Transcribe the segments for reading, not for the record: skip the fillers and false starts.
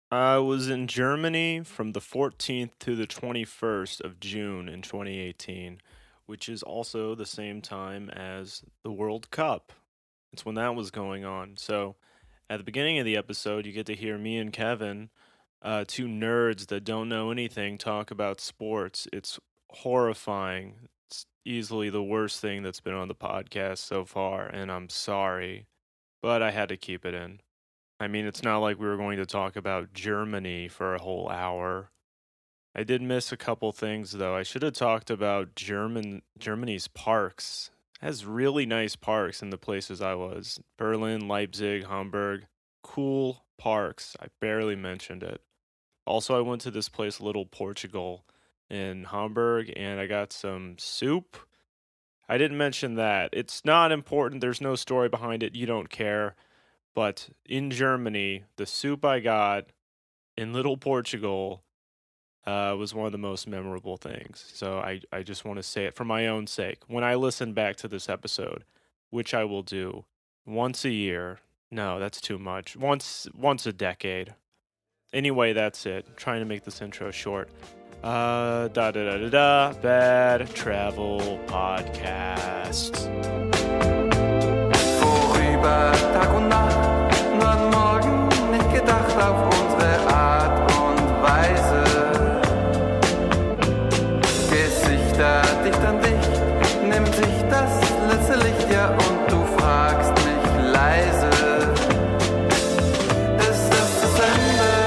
I was in Germany from the 14th to the 21st of June in 2018, which is also the same time as the World Cup. It's when that was going on. So at the beginning of the episode, you get to hear me and Kevin, two nerds that don't know anything, talk about sports. It's horrifying. It's easily the worst thing that's been on the podcast so far, and I'm sorry, but I had to keep it in. I mean, it's not like we were going to talk about Germany for a whole hour. I did miss a couple things though. I should have talked about Germany's parks. It has really nice parks in the places I was. Berlin, Leipzig, Hamburg. Cool parks. I barely mentioned it. Also, I went to this place Little Portugal in Hamburg and I got some soup. I didn't mention that. It's not important. There's no story behind it. You don't care. But in Germany, the soup I got in Little Portugal was one of the most memorable things. So I just want to say it for my own sake. When I listen back to this episode, which I will do once a year. No, that's too much. Once a decade. Anyway, that's it. I'm trying to make this intro short. Da da da da da. Bad Travel Podcast. Vorüber Tag und Nacht, nur an morgen nicht gedacht auf unsere Art und Weise. Gesichter dicht an dicht, nimmt sich das letzte Licht, ja, und du fragst mich leise. Ist das Ende?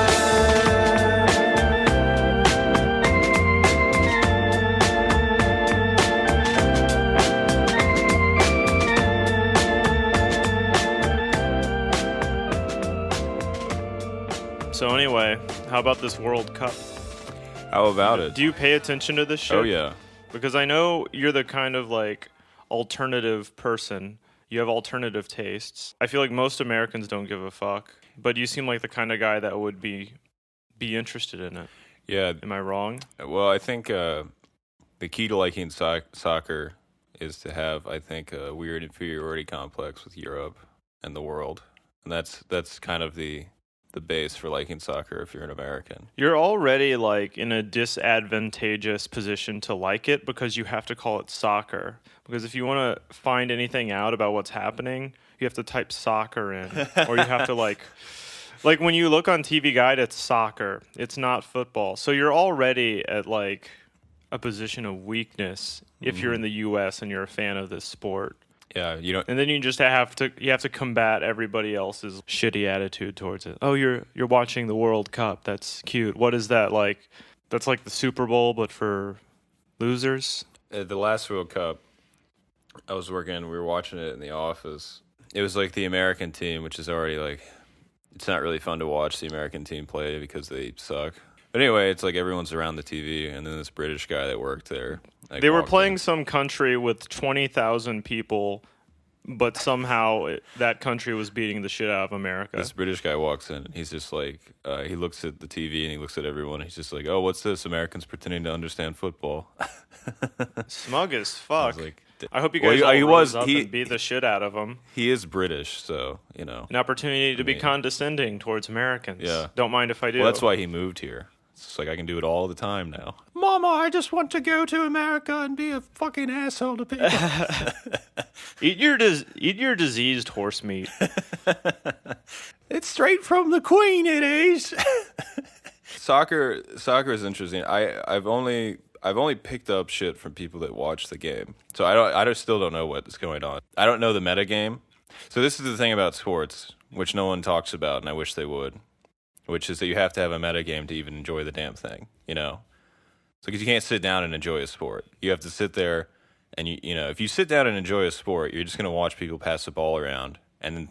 So anyway, how about this World Cup? How about it? Do you pay attention to this shit? Oh, yeah. Because I know you're the kind of like alternative person. You have alternative tastes. I feel like most Americans don't give a fuck, but you seem like the kind of guy that would be interested in it. Yeah. Am I wrong? Well, I think the key to liking soccer is to have, I think, a weird inferiority complex with Europe and the world. And that's kind of the base for liking soccer if you're an American. You're already like in a disadvantageous position to like it because you have to call it soccer. Because if you want to find anything out about what's happening, you have to type soccer in, or you have to like when you look on TV Guide, it's soccer. It's not football. So you're already at like a position of weakness if you're in the U.S. and you're a fan of this sport. Yeah, you don't. And then you just have to combat everybody else's shitty attitude towards it. Oh, you're watching the World Cup. That's cute. What is that like? That's like the Super Bowl, but for losers. The last World Cup, I was working. We were watching it in the office. It was like the American team, which is already like, it's not really fun to watch the American team play because they suck. But anyway, it's like everyone's around the TV, and then this British guy that worked there. Like, They were walked playing in. some country with 20,000 people, but somehow that country was beating the shit out of America. This British guy walks in, and he's just like, he looks at the TV and he looks at everyone. And he's just like, "Oh, what's this? Americans pretending to understand football." Smug as I fuck. was like, I hope you Well, guys he all was- rose up he- and beat the shit out of them. he is British, so you know. An opportunity to be mean- condescending towards Americans. Yeah. Don't mind if I do. Well, that's why he moved here. It's just like I can do it all the time now. Mama, I just want to go to America and be a fucking asshole to people. Eat your diseased horse meat. It's straight from the Queen, it is. Soccer is interesting. I've only picked up shit from people that watch the game, so I still don't know what's going on. I don't know the meta game. So this is the thing about sports, which no one talks about, and I wish they would, which is that you have to have a meta game to even enjoy the damn thing. You know, so because you can't sit down and enjoy a sport, you have to sit there, and you know if you sit down and enjoy a sport, you're just gonna watch people pass the ball around, and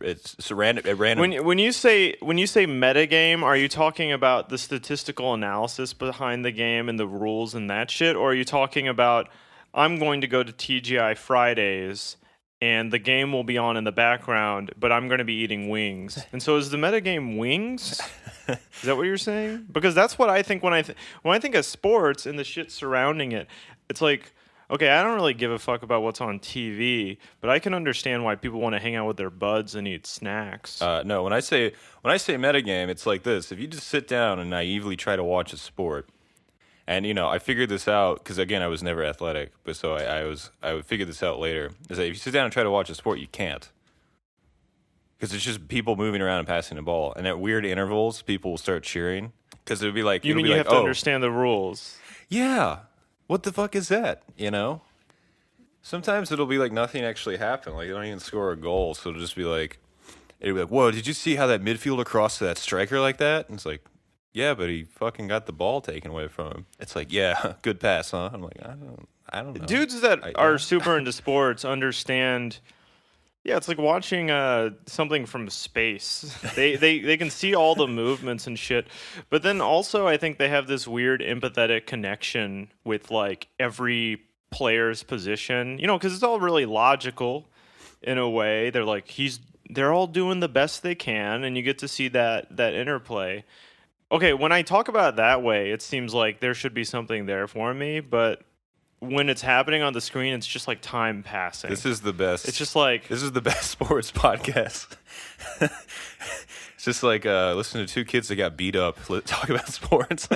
it's random. At random. When you say metagame, are you talking about the statistical analysis behind the game and the rules and that shit, or are you talking about I'm going to go to TGI Fridays and the game will be on in the background, but I'm going to be eating wings? And so is the metagame wings? Is that what you're saying? Because that's what I think when I think of sports and the shit surrounding it. It's like, Okay, I don't really give a fuck about what's on TV, but I can understand why people want to hang out with their buds and eat snacks. No, when I say metagame, it's like this. If you just sit down and naively try to watch a sport, and I figured this out because again, I was never athletic, but so I would figure this out later. Is that if you sit down and try to watch a sport, you can't, because it's just people moving around and passing the ball, and at weird intervals, people will start cheering because it'll be like you it'll mean be you like, have to oh, understand the rules? yeah, what the fuck is that? Sometimes it'll be like nothing actually happened. Like, they don't even score a goal. So it'll just be like, whoa, did you see how that midfielder crossed to that striker like that? And it's like, yeah, but he fucking got the ball taken away from him. It's like, yeah, good pass, huh? I'm like, I don't know. Dudes that are yeah. super into sports understand. Yeah, it's like watching something from space. They can see all the movements and shit, but then also I think they have this weird empathetic connection with like every player's position. Because it's all really logical in a way. They're like they're all doing the best they can, and you get to see that interplay. Okay, when I talk about it that way, it seems like there should be something there for me, but when it's happening on the screen, it's just like time passing. This is the best. It's just like this is the best sports podcast. It's just like listening to two kids that got beat up talk about sports.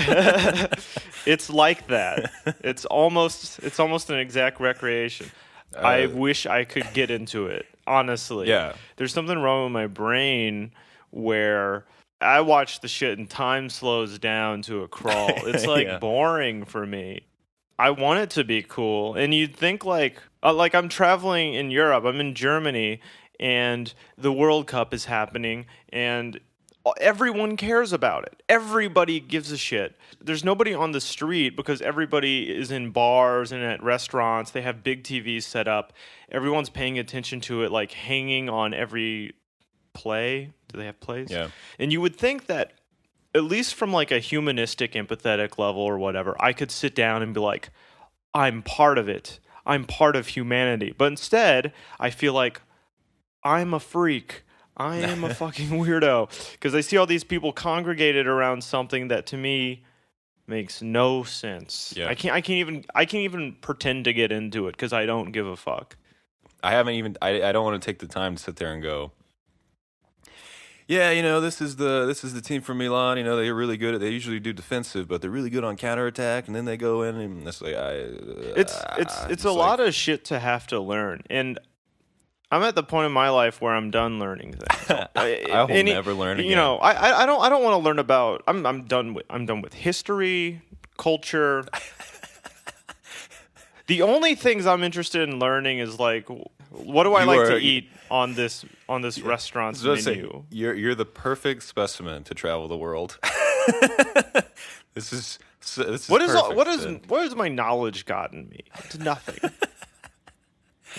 it's like that. It's almost an exact recreation. I wish I could get into it, honestly. Yeah. There's something wrong with my brain where I watch the shit and time slows down to a crawl. It's like Yeah. boring for me. I want it to be cool. And you'd think like I'm traveling in Europe. I'm in Germany and the World Cup is happening and everyone cares about it. Everybody gives a shit. There's nobody on the street because everybody is in bars and at restaurants. They have big TVs set up. Everyone's paying attention to it, like hanging on every play. Do they have plays? Yeah. And you would think that at least from like a humanistic, empathetic level or whatever, I could sit down and be like, I'm part of it. I'm part of humanity. But instead, I feel like I'm a freak. I am a fucking weirdo. Because I see all these people congregated around something that to me makes no sense. Yeah. I can't even pretend to get into it because I don't give a fuck. I don't want to take the time to sit there and go, yeah, this is the team from Milan. They're really good they usually do defensive, but they're really good on counterattack, and then they go in and it's like it's a lot of shit to have to learn. And I'm at the point in my life where I'm done learning things. I will never learn again. I don't want to learn about I'm done with history, culture. The only things I'm interested in learning is like what do I like to eat on this restaurant's menu. You're the perfect specimen to travel the world. This is what perfect. has my knowledge gotten me? It's nothing.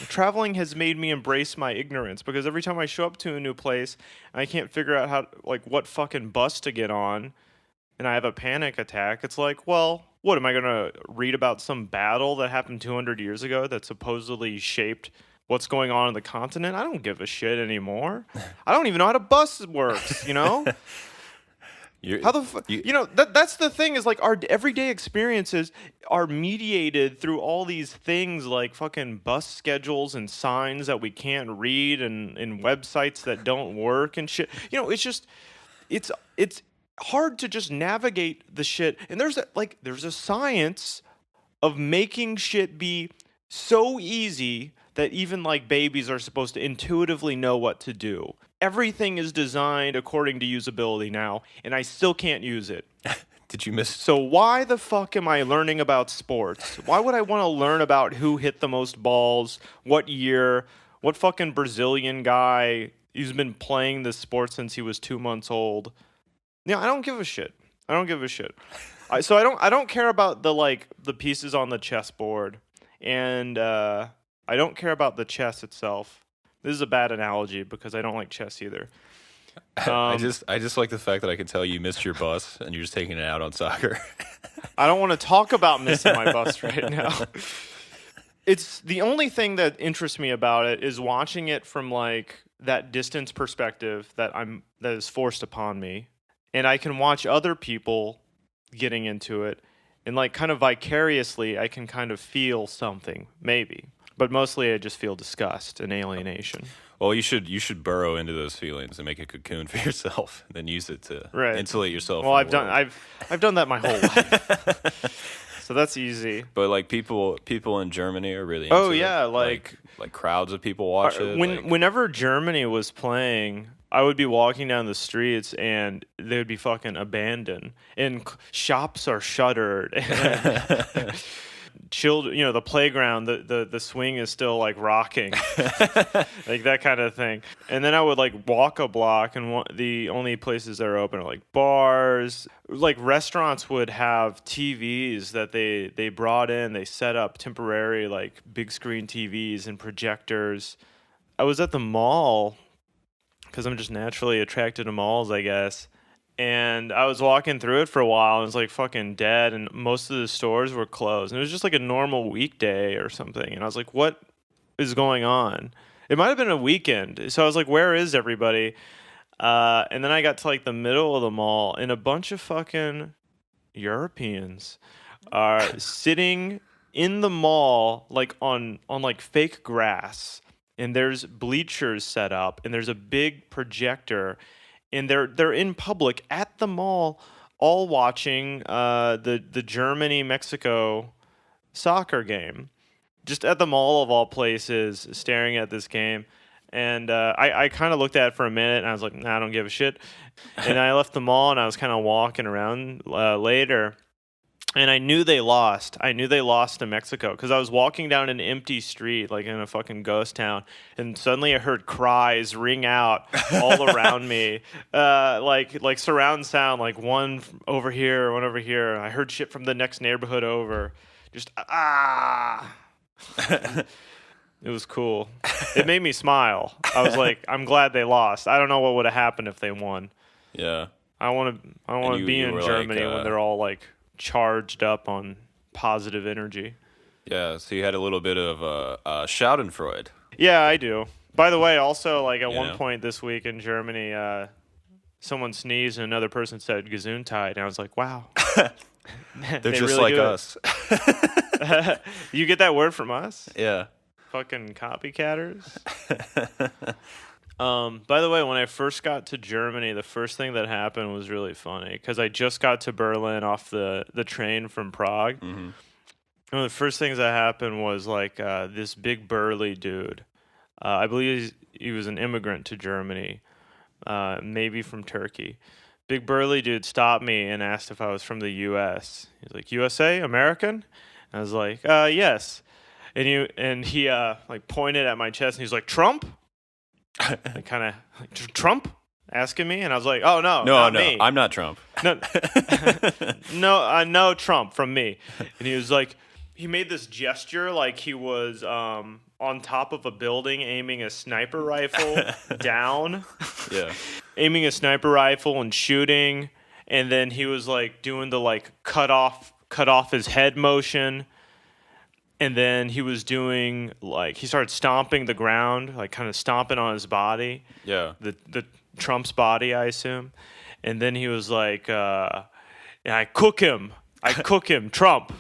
Traveling has made me embrace my ignorance because every time I show up to a new place and I can't figure out what fucking bus to get on and I have a panic attack, it's like, well, what am I going to read about some battle that happened 200 years ago that supposedly shaped what's going on in the continent? I don't give a shit anymore. I don't even know how a bus works, How the that's the thing is like our everyday experiences are mediated through all these things like fucking bus schedules and signs that we can't read and websites that don't work and shit. It's just it's hard to just navigate the shit. And there's a science of making shit be so easy that even like babies are supposed to intuitively know what to do. Everything is designed according to usability now, and I still can't use it. Did you miss? So why the fuck am I learning about sports? Why would I want to learn about who hit the most balls, what year, what fucking Brazilian guy who's been playing this sport since he was 2 months old? I don't give a shit. I don't care about the pieces on the chessboard, and I don't care about the chess itself. This is a bad analogy because I don't like chess either. I just like the fact that I can tell you missed your bus and you're just taking it out on soccer. I don't want to talk about missing my bus right now. It's the only thing that interests me about it is watching it from like that distance perspective that is forced upon me, and I can watch other people getting into it, And like kind of vicariously, I can kind of feel something, maybe. But mostly I just feel disgust and alienation. Well, you should burrow into those feelings and make a cocoon for yourself, and then use it to insulate yourself. Well, from the world. I've done that my whole life. So that's easy. But like people in Germany are really Oh into yeah, it. Like crowds of people watch it. Whenever Germany was playing, I would be walking down the streets and they would be fucking abandoned, and shops are shuttered. And children, the playground, the swing is still like rocking, like that kind of thing. And then I would like walk a block, and the only places that are open are like bars. Like restaurants would have TVs that they brought in. They set up temporary like big screen TVs and projectors. I was at the mall because I'm just naturally attracted to malls, I guess. And I was walking through it for a while, and it was like fucking dead, and most of the stores were closed. And it was just like a normal weekday or something. And I was like, what is going on? It might have been a weekend. So I was like, where is everybody? And then I got to like the middle of the mall, and a bunch of fucking Europeans are sitting in the mall like on like fake grass. And there's bleachers set up, and there's a big projector. And they're in public at the mall, all watching the Germany-Mexico soccer game, just at the mall of all places, staring at this game. And I kind of looked at it for a minute, and I was like, nah, I don't give a shit. And I left the mall, and I was kind of walking around later, and I knew they lost. I knew they lost to Mexico because I was walking down an empty street, like in a fucking ghost town, and suddenly I heard cries ring out all around me, like surround sound, like one over here, one over here. I heard shit from the next neighborhood over. Just It was cool. It made me smile. I was like, I'm glad they lost. I don't know what would have happened if they won. Yeah. I want to be in Germany when they're all like charged up on positive energy. Yeah, so you had a little bit of Schadenfreude. Yeah, I do. By the way, also like at one point this week in Germany, someone sneezed and another person said Gesundheit, and I was like, wow. They're just really like us. You get that word from us? Yeah. Fucking copycatters. By the way, when I first got to Germany, the first thing that happened was really funny because I just got to Berlin off the train from Prague. Mm-hmm. One of the first things that happened was like this big burly dude. I believe he was an immigrant to Germany, maybe from Turkey. Big burly dude stopped me and asked if I was from the U.S. He's like, USA, American? And I was like, yes. And he like pointed at my chest and he was like, Trump? Like kind of like, Trump asking me, and I was like, "Oh no, not me. I'm not Trump. No, no Trump from me." And he was like, he made this gesture like he was on top of a building, aiming a sniper rifle down. Yeah, aiming a sniper rifle and shooting, and then he was like doing the like cut off his head motion. And then he was doing, like, he started stomping the ground, like, kind of stomping on his body. Yeah. The Trump's body, I assume. And then he was like, I cook him, Trump.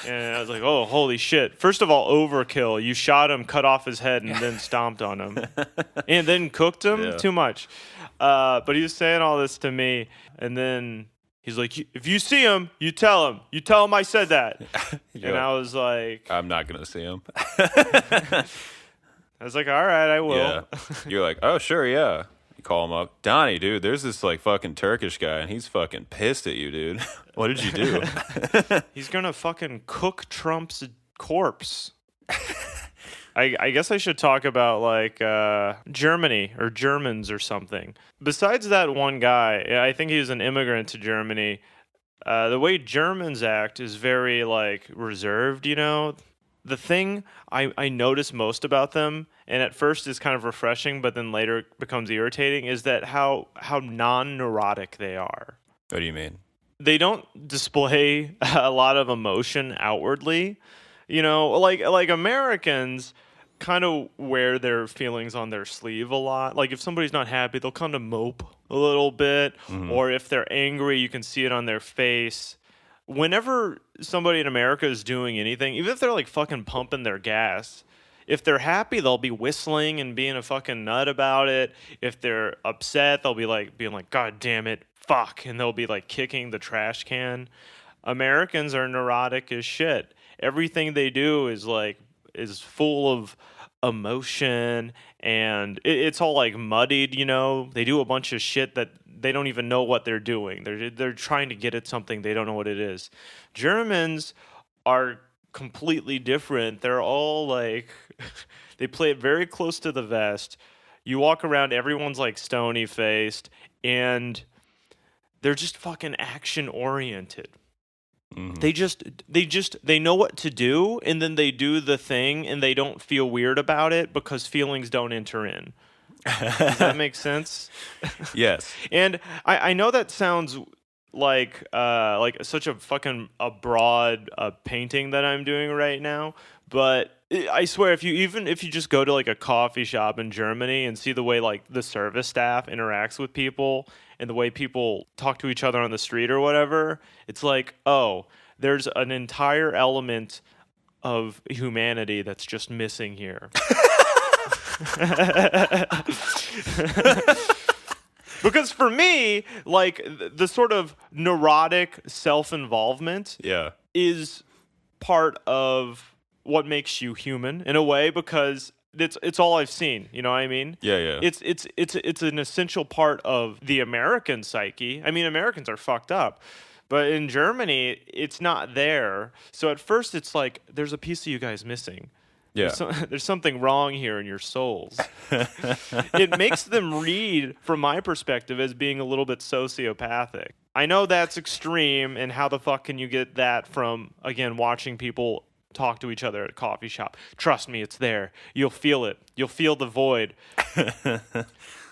And I was like, oh, holy shit. First of all, overkill. You shot him, cut off his head, and then stomped on him. And then cooked him? Yeah. Too much. But he was saying all this to me. And then he's like, if you see him, you tell him. You tell him I said that. Yeah. And I was like, I'm not going to see him. I was like, all right, I will. Yeah. You're like, oh, sure, yeah. You call him up. Donnie, dude, there's this, like, fucking Turkish guy, and he's fucking pissed at you, dude. What did you do? He's going to fucking cook Trump's corpse. I guess I should talk about, like, Germany or Germans or something. Besides that one guy, I think he was an immigrant to Germany. The way Germans act is very, like, reserved, you know? The thing I notice most about them, and at first is kind of refreshing, but then later becomes irritating, is that how non-neurotic they are. What do you mean? They don't display a lot of emotion outwardly. You know, like Americans kind of wear their feelings on their sleeve a lot. Like if somebody's not happy, they'll kind of mope a little bit. Mm-hmm. Or if they're angry, you can see it on their face. whenever somebody in America is doing anything, even if they're like fucking pumping their gas, if they're happy, they'll be whistling and being a fucking nut about it. If they're upset, they'll be like being like, God damn it, fuck, and they'll be like kicking the trash can. Americans are neurotic as shit. Everything they do is full of emotion, and it's all like muddied, you know. They do a bunch of shit that they don't even know what they're doing. They're trying to get at something they don't know what it is. Germans are completely different. They're all like they play it very close to the vest. You walk around, everyone's like stony faced, and they're just fucking action oriented. They know what to do, and then they do the thing, and they don't feel weird about it because feelings don't enter in. Does that make sense? Yes. And I know that sounds like such a fucking a broad painting that I'm doing right now, but I swear if you just go to like a coffee shop in Germany and see the way like the service staff interacts with people and the way people talk to each other on the street or whatever, it's like, oh, there's an entire element of humanity that's just missing here. Because for me, like the sort of neurotic self-involvement is part of what makes you human in a way, because it's all I've seen, you know what I mean? Yeah. It's an essential part of the American psyche. I mean, Americans are fucked up. But in Germany, it's not there. So at first it's like there's a piece of you guys missing. Yeah. There's something wrong here in your souls. It makes them read, from my perspective, as being a little bit sociopathic. I know that's extreme, and how the fuck can you get that from, again, watching people talk to each other at a coffee shop? Trust me, it's there. You'll feel it. You'll feel the void.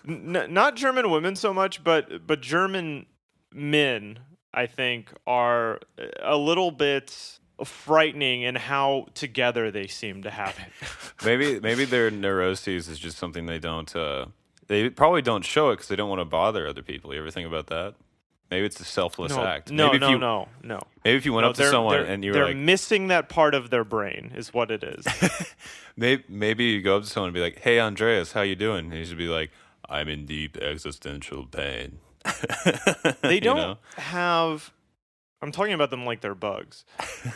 Not German women so much, but German men, I think, are a little bit frightening in how together they seem to have it. maybe their neuroses is just something they probably don't show it because they don't want to bother other people. You ever think about that? Maybe it's a selfless act. No. Maybe if you went up to someone and you were like, they're missing that part of their brain, is what it is. maybe you go up to someone and be like, "Hey, Andreas, how you doing?" And he should be like, "I'm in deep existential pain." They don't have. I'm talking about them like they're bugs.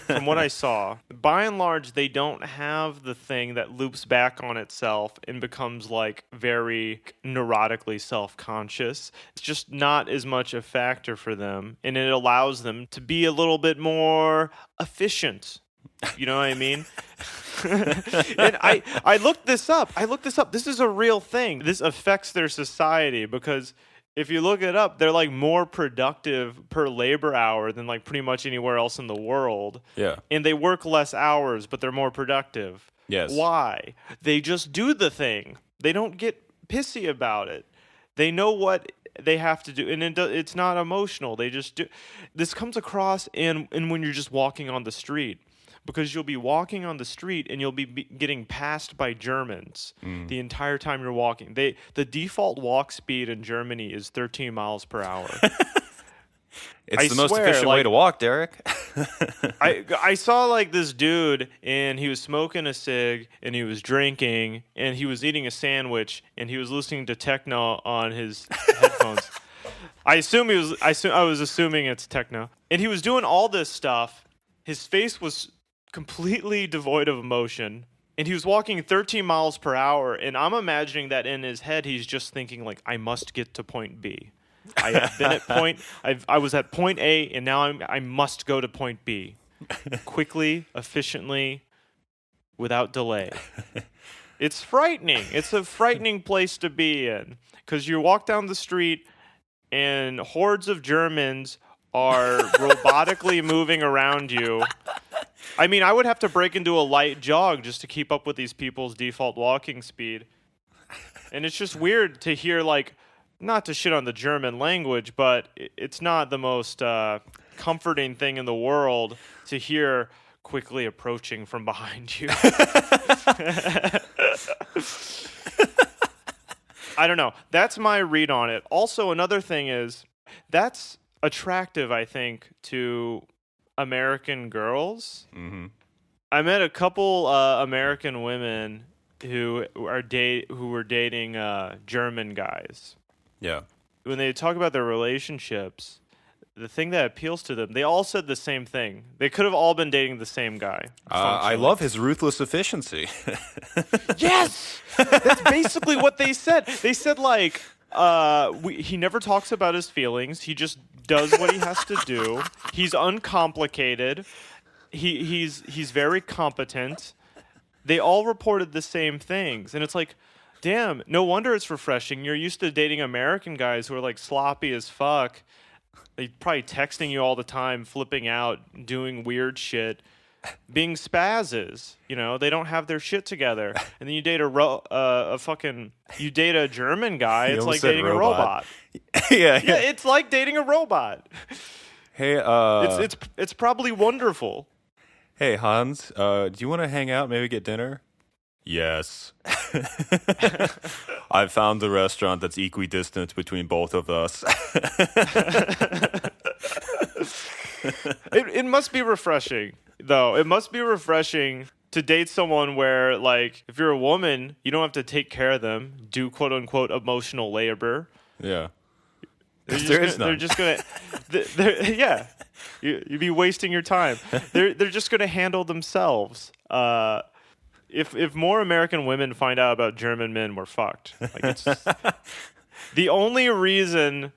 From what I saw, by and large, they don't have the thing that loops back on itself and becomes like very neurotically self-conscious. It's just not as much a factor for them, and it allows them to be a little bit more efficient. You know what I mean? And I looked this up. This is a real thing. This affects their society because if you look it up, they're like more productive per labor hour than like pretty much anywhere else in the world. Yeah. And they work less hours, but they're more productive. Yes. Why? They just do the thing. They don't get pissy about it. They know what they have to do, and it's not emotional. They just do. This comes across in when you're just walking on the street. Because you'll be walking on the street and you'll be getting passed by Germans the entire time you're walking. The default walk speed in Germany is 13 miles per hour. It's the most efficient way to walk, Derek. I saw like this dude, and he was smoking a cig, and he was drinking, and he was eating a sandwich, and he was listening to techno on his headphones. I was assuming it's techno, and he was doing all this stuff. His face was completely devoid of emotion, and he was walking 13 miles per hour, and I'm imagining that in his head he's just thinking like, I must get to point B. I have been at I was at point A, and now I must go to point B quickly, efficiently, without delay. It's frightening. It's a frightening place to be in, because you walk down the street and hordes of Germans are robotically moving around you. I mean, I would have to break into a light jog just to keep up with these people's default walking speed. And it's just weird to hear, like, not to shit on the German language, but it's not the most comforting thing in the world to hear quickly approaching from behind you. I don't know. That's my read on it. Also, another thing is, that's attractive, I think, to American girls. I met a couple American women who were dating German guys. Yeah. When they talk about their relationships, the thing that appeals to them, they all said the same thing. They could have all been dating the same guy. I love his ruthless efficiency. Yes! That's basically what they said. They said, like, he never talks about his feelings. He just does what he has to do. He's uncomplicated. He's very competent. They all reported the same things. And it's like, damn, no wonder it's refreshing. You're used to dating American guys who are, like, sloppy as fuck. They probably texting you all the time, flipping out, doing weird shit, being spazzes. You know, they don't have their shit together. And then you date you date a German guy. You It's like almost said dating a robot. yeah. Yeah, it's like dating a robot. Hey, It's probably wonderful. hey, Hans, do you want to hang out, maybe get dinner? Yes. I found the restaurant that's equidistant between both of us. It must be refreshing, though. It must be refreshing to date someone where, like, if you're a woman, you don't have to take care of them, do quote unquote emotional labor. Yeah. They're just gonna, yeah. You'd be wasting your time. They're just gonna handle themselves. If more American women find out about German men, we're fucked. Like, it's the only reason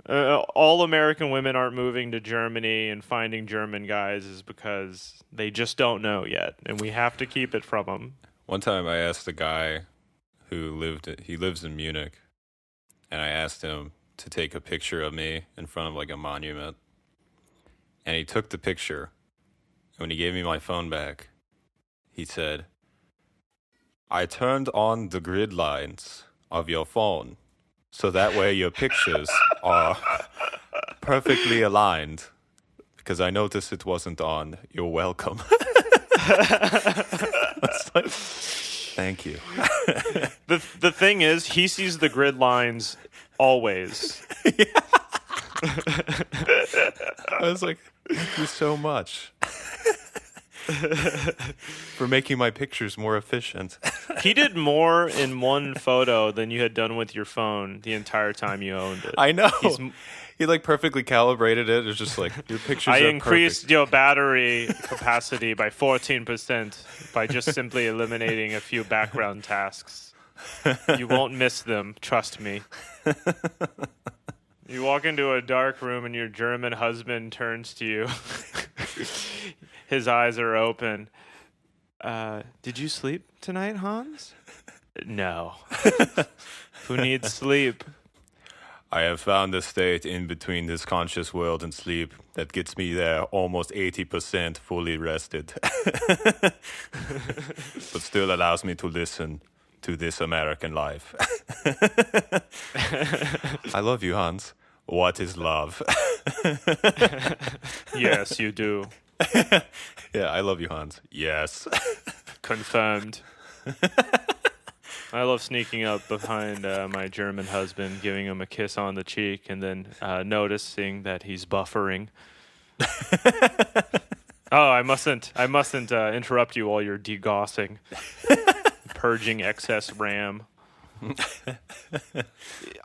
all American women aren't moving to Germany and finding German guys is because they just don't know yet, and we have to keep it from them. One time I asked a guy who lives in Munich, and I asked him to take a picture of me in front of like a monument. And he took the picture. And when he gave me my phone back, he said, I turned on the grid lines of your phone so that way your pictures are perfectly aligned because I noticed it wasn't on. You're welcome. It's like, thank you. The thing is, he sees the grid lines always. I was like, thank you so much for making my pictures more efficient. He did more in one photo than you had done with your phone the entire time you owned it. I know. He like perfectly calibrated it. It's just like your pictures I are increased perfect. your battery capacity by 14% by just simply eliminating a few background tasks. You won't miss them, trust me. You walk into a dark room and your German husband turns to you. His eyes are open. Did you sleep tonight, Hans? No. Who needs sleep? I have found a state in between this conscious world and sleep that gets me there almost 80% fully rested. But still allows me to listen to this American life. I love you, Hans. What is love? Yes, you do. Yeah, I love you, Hans. Yes. Confirmed. I love sneaking up behind my German husband, giving him a kiss on the cheek, and then noticing that he's buffering. Oh, I mustn't interrupt you while you're degaussing, purging excess RAM.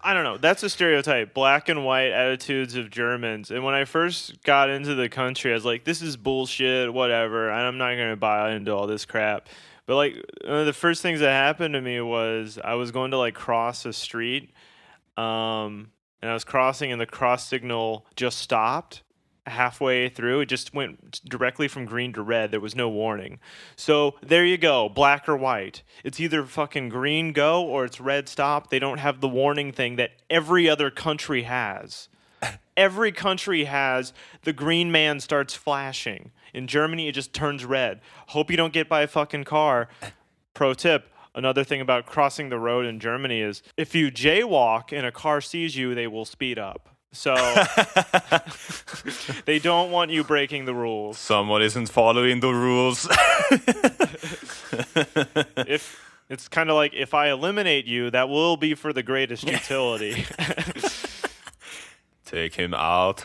I don't know. That's a stereotype. Black and white attitudes of Germans. And when I first got into the country, I was like, this is bullshit, whatever. I'm not going to buy into all this crap. But like one of the first things that happened to me was I was going to like cross a street, and I was crossing and the cross signal just stopped halfway through. It just went directly from green to red. There was no warning. So there you go, black or white. It's either fucking green go or it's red stop. They don't have the warning thing that every other country has. Every country has the green man starts flashing. In Germany, it just turns red. Hope you don't get by a fucking car. Pro tip, another thing about crossing the road in Germany is if you jaywalk and a car sees you, they will speed up. So they don't want you breaking the rules. Someone isn't following the rules. If it's kind of like if I eliminate you, that will be for the greatest utility. Take him out.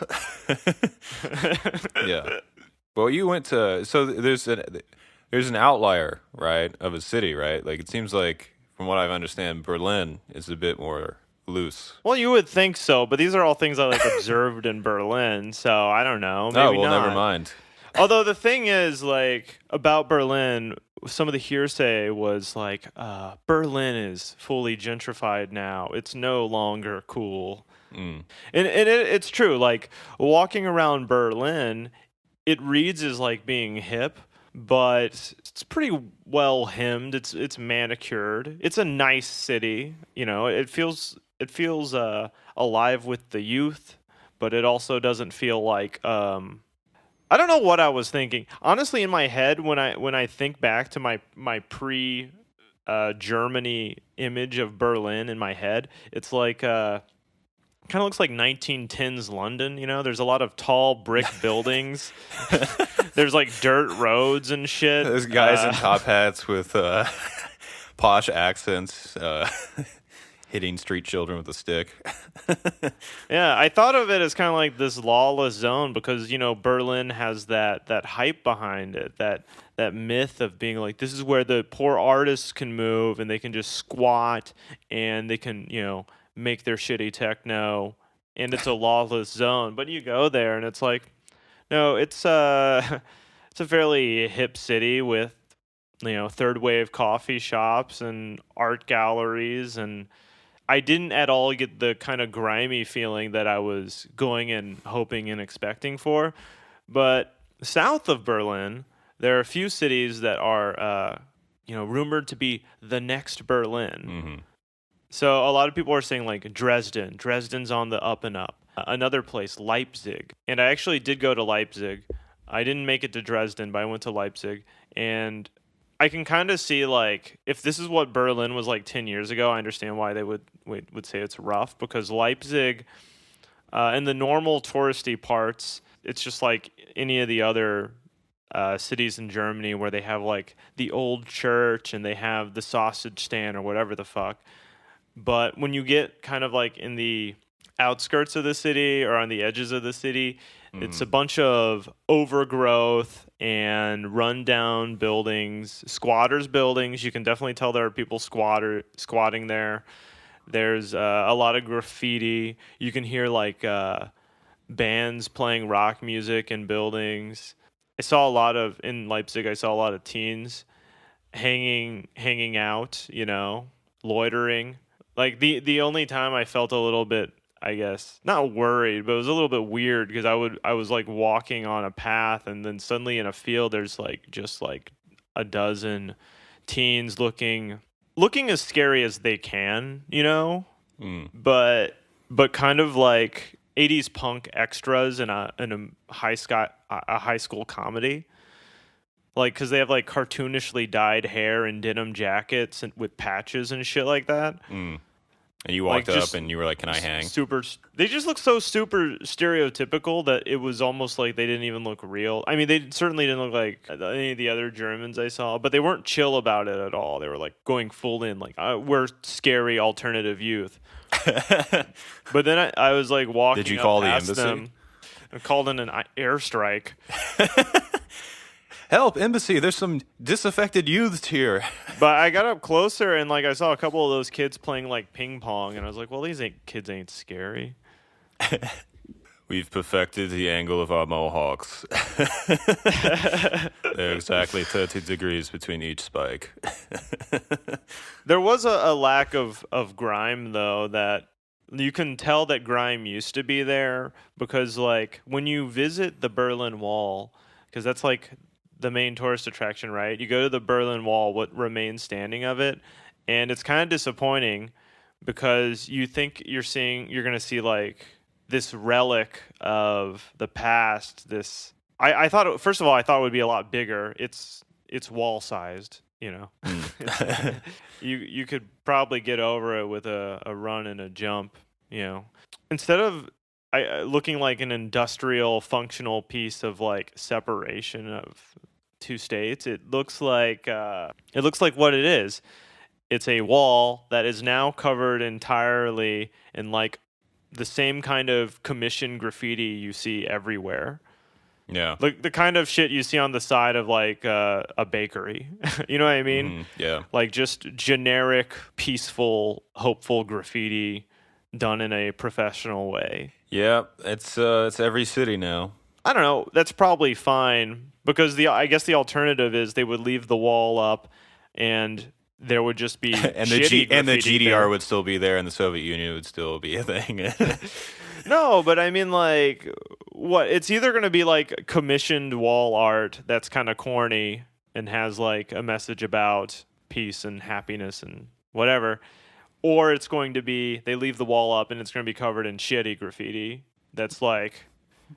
Yeah. Well, you went to there's an outlier, right, of a city, right? Like it seems like from what I understand, Berlin is a bit more loose. Well, you would think so, but these are all things I like observed in Berlin, so I don't know. Oh, Maybe well, never not. mind. Although the thing is, like, about Berlin, some of the hearsay was like, Berlin is fully gentrified now. It's no longer cool. It's true. Like, walking around Berlin, it reads as like being hip, but it's pretty well hemmed. It's manicured. It's a nice city. You know, it feels alive with the youth, but it also doesn't feel like I don't know what I was thinking. Honestly, in my head, when I think back to my pre Germany image of Berlin in my head, it's like kind of looks like 1910s London. You know, there's a lot of tall brick buildings. There's like dirt roads and shit. There's guys in top hats with posh accents, hitting street children with a stick. Yeah, I thought of it as kind of like this lawless zone because you know Berlin has that hype behind it, that myth of being like this is where the poor artists can move and they can just squat and they can make their shitty techno and it's a lawless zone. But you go there and it's like no, it's it's a fairly hip city with third wave coffee shops and art galleries and I didn't at all get the kind of grimy feeling that I was going and hoping and expecting for. But south of Berlin, there are a few cities that are, rumored to be the next Berlin. Mm-hmm. So a lot of people are saying like Dresden. Dresden's on the up and up. Another place, Leipzig. And I actually did go to Leipzig. I didn't make it to Dresden, but I went to Leipzig. And I can kind of see like if this is what Berlin was like 10 years ago, I understand why they would say it's rough because Leipzig in the normal touristy parts, it's just like any of the other cities in Germany where they have like the old church and they have the sausage stand or whatever the fuck. But when you get kind of like in the outskirts of the city or on the edges of the city, it's a bunch of overgrowth and rundown buildings, squatters' buildings. You can definitely tell there are people squatting there. There's a lot of graffiti. You can hear like bands playing rock music in buildings. In Leipzig, I saw a lot of teens hanging out, loitering. Like the only time I felt a little bit, I guess, not worried, but it was a little bit weird because I was like walking on a path and then suddenly in a field there's like just like a dozen teens looking as scary as they can, but kind of like 80s punk extras in a high school comedy. Like, because they have like cartoonishly dyed hair and denim jackets and with patches and shit like that. And you walked up and you were like, "Can I hang?" They just look so super stereotypical that it was almost like they didn't even look real. I mean, they certainly didn't look like any of the other Germans I saw, but they weren't chill about it at all. They were like going full in, like we're scary alternative youth. But then I was like walking. Did you call the past embassy? them. I called in an airstrike. Help, embassy! There's some disaffected youths here. But I got up closer and like I saw a couple of those kids playing like ping pong, and I was like, "Well, these kids ain't scary." We've perfected the angle of our mohawks. They're exactly 30 degrees between each spike. There was a lack of grime though that you can tell that grime used to be there because like when you visit the Berlin Wall, because that's like the main tourist attraction, right? You go to the Berlin Wall, what remains standing of it, and it's kind of disappointing because you think you're going to see like this relic of the past. I thought first of all, I thought it would be a lot bigger. It's wall sized, You could probably get over it with a run and a jump, Instead of looking like an industrial functional piece of like separation of two states, it looks like what it is. It's a wall that is now covered entirely in like the same kind of commission graffiti you see everywhere. Yeah. Like the kind of shit you see on the side of like a bakery. You know what I mean? Yeah. Like just generic, peaceful, hopeful graffiti done in a professional way. Yeah. It's every city now. I don't know. That's probably fine because I guess the alternative is they would leave the wall up and there would just be and shitty the graffiti GDR there. would still be there, and the Soviet Union would still be a thing. No, but I mean, like, what? It's either going to be like commissioned wall art that's kind of corny and has like a message about peace and happiness and whatever, or it's going to be they leave the wall up and it's going to be covered in shitty graffiti that's like,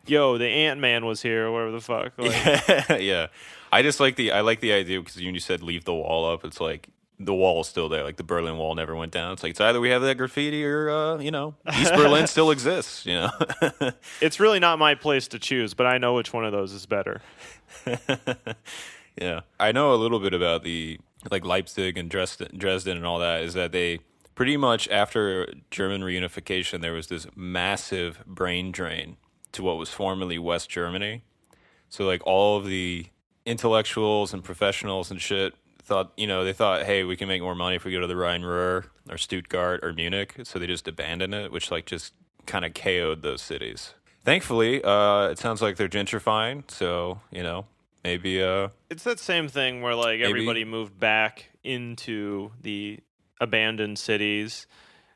yo, the Ant-Man was here, whatever the fuck. Like, Yeah. I like the idea because when you said leave the wall up, it's like the wall is still there. Like the Berlin Wall never went down. It's like it's either we have that graffiti or East Berlin still exists. it's really not my place to choose, but I know which one of those is better. Yeah, I know a little bit about the like Leipzig and Dresden and all that. Is that they pretty much after German reunification, there was this massive brain drain to what was formerly West Germany. So like all of the intellectuals and professionals and shit they thought, hey, we can make more money if we go to the Rhine-Ruhr or Stuttgart or Munich. So they just abandoned it, which like just kind of KO'd those cities. Thankfully, it sounds like they're gentrifying. So, maybe it's that same thing where like everybody moved back into the abandoned cities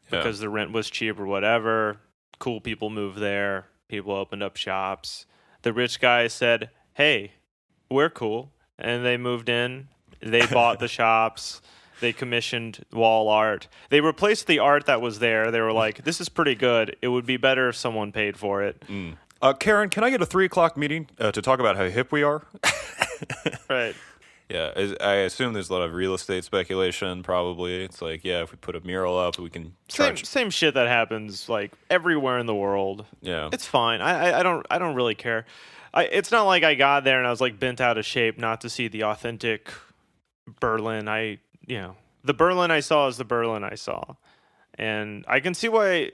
because the rent was cheap or whatever. Cool people moved there. People opened up shops. The rich guys said, hey, we're cool. And they moved in. They bought the shops. They commissioned wall art. They replaced the art that was there. They were like, this is pretty good. It would be better if someone paid for it. Karen, can I get a 3:00 meeting to talk about how hip we are? Right. Yeah, I assume there's a lot of real estate speculation. Probably, it's like, yeah, if we put a mural up, we can charge. Same shit that happens like everywhere in the world. Yeah, it's fine. I don't really care. It's not like I got there and I was like bent out of shape not to see the authentic Berlin. The Berlin I saw is the Berlin I saw, and I can see why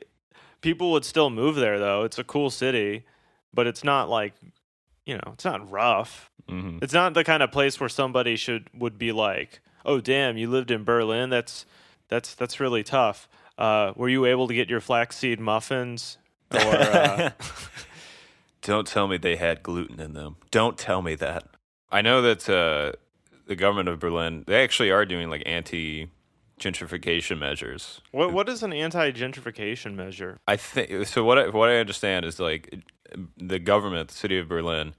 people would still move there. Though it's a cool city, but it's not like it's not rough. Mm-hmm. It's not the kind of place where somebody would be like, "Oh, damn, you lived in Berlin. That's really tough. Were you able to get your flaxseed muffins?" Or don't tell me they had gluten in them. Don't tell me that. I know that the government of Berlin, they actually are doing like anti-gentrification measures. What is an anti-gentrification measure? I think so. What I understand is like the government, the city of Berlin,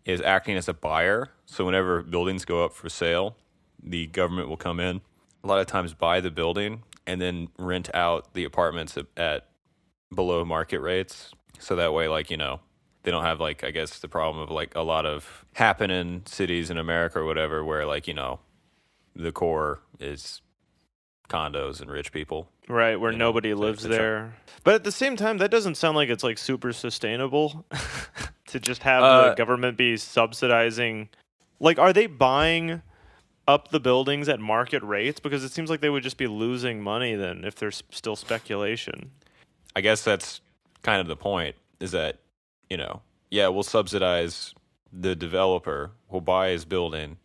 is acting as a buyer. So whenever buildings go up for sale, the government will come in, a lot of times buy the building, and then rent out the apartments at below market rates. So that way, like, they don't have, like, I guess the problem of, like, a lot of happening cities in America or whatever where, like, the core is condos and rich people. Right, where nobody lives there. But at the same time, that doesn't sound like it's, like, super sustainable to just have the government be subsidizing. Like, are they buying up the buildings at market rates? Because it seems like they would just be losing money then if there's still speculation. I guess that's kind of the point, is that, we'll subsidize the developer, we'll buy his building,